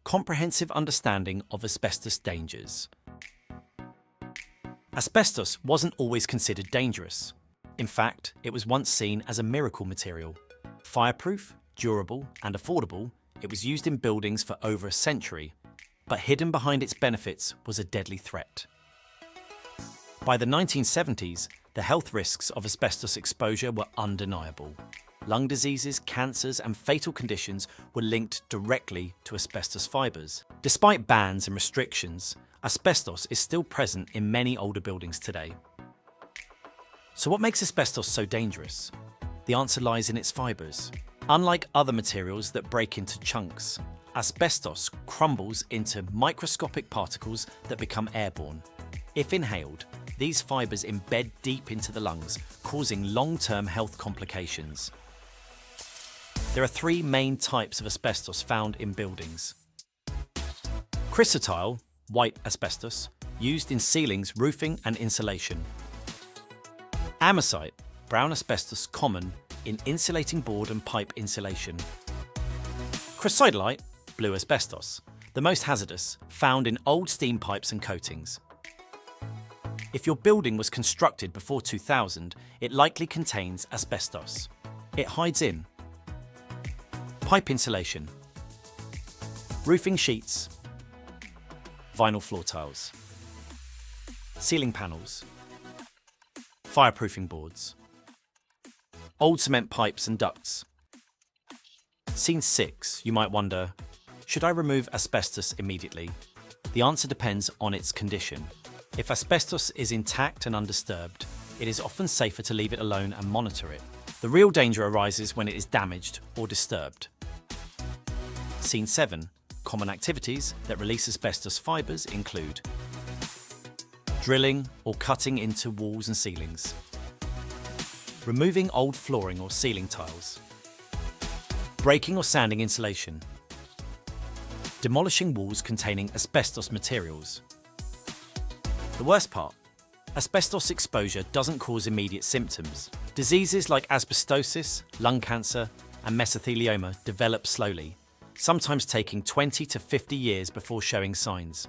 comprehensive understanding of asbestos dangers. Asbestos wasn't always considered dangerous. In fact, it was once seen as a miracle material. Fireproof, durable, and affordable, it was used in buildings for over a century, but hidden behind its benefits was a deadly threat. By the 1970s, the health risks of asbestos exposure were undeniable. Lung diseases, cancers, and fatal conditions were linked directly to asbestos fibres. Despite bans and restrictions, asbestos is still present in many older buildings today. So what makes asbestos so dangerous? The answer lies in its fibres. Unlike other materials that break into chunks, asbestos crumbles into microscopic particles that become airborne. If inhaled, these fibres embed deep into the lungs, causing long-term health complications. There are three main types of asbestos found in buildings. Chrysotile, white asbestos, used in ceilings, roofing and insulation. Amosite, brown asbestos, common in insulating board and pipe insulation. Chrysotile, blue asbestos, the most hazardous, found in old steam pipes and coatings. If your building was constructed before 2000, it likely contains asbestos. It hides in pipe insulation, roofing sheets, vinyl floor tiles, ceiling panels, fireproofing boards, old cement pipes and ducts. Scene 6, you might wonder, should I remove asbestos immediately? The answer depends on its condition. If asbestos is intact and undisturbed, it is often safer to leave it alone and monitor it. The real danger arises when it is damaged or disturbed. Scene 7, common activities that release asbestos fibres include drilling or cutting into walls and ceilings, removing old flooring or ceiling tiles, breaking or sanding insulation, demolishing walls containing asbestos materials. The worst part, asbestos exposure doesn't cause immediate symptoms. Diseases like asbestosis, lung cancer, and mesothelioma develop slowly, sometimes taking 20 to 50 years before showing signs.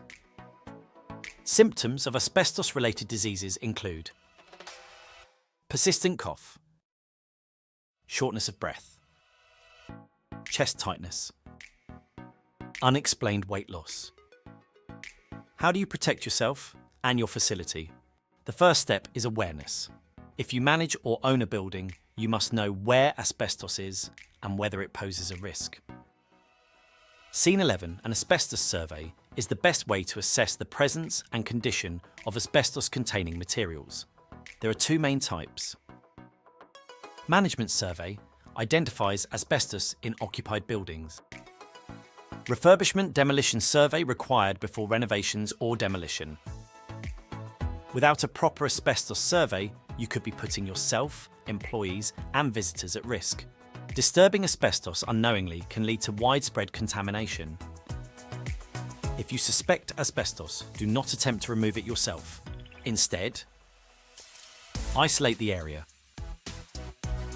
Symptoms of asbestos-related diseases include persistent cough, shortness of breath, chest tightness, unexplained weight loss. How do you protect yourself and your facility? The first step is awareness. If you manage or own a building, you must know where asbestos is and whether it poses a risk. Scene 11, an asbestos survey, is the best way to assess the presence and condition of asbestos-containing materials. There are two main types. Management survey identifies asbestos in occupied buildings. Refurbishment demolition survey required before renovations or demolition. Without a proper asbestos survey, you could be putting yourself, employees, and visitors at risk. Disturbing asbestos unknowingly can lead to widespread contamination. If you suspect asbestos, do not attempt to remove it yourself. Instead, isolate the area.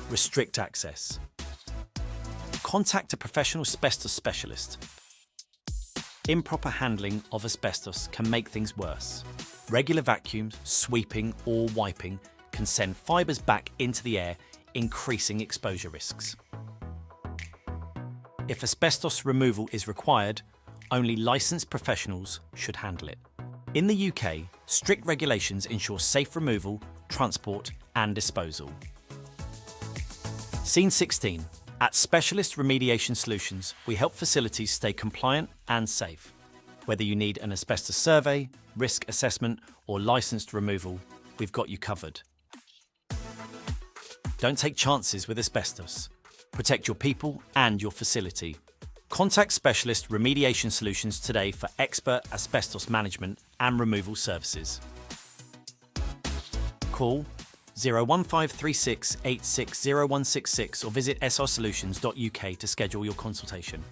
Restrict access. Contact a professional asbestos specialist. Improper handling of asbestos can make things worse. Regular vacuums, sweeping, or wiping can send fibres back into the air, increasing exposure risks. If asbestos removal is required, only licensed professionals should handle it. In the UK, strict regulations ensure safe removal, transport, and disposal. Scene 16. At Specialist Remediation Solutions, we help facilities stay compliant and safe. Whether you need an asbestos survey, risk assessment, or licensed removal, we've got you covered. Don't take chances with asbestos. Protect your people and your facility. Contact Specialist Remediation Solutions today for expert asbestos management and removal services. Call 01536 860166 or visit srsolutions.uk to schedule your consultation.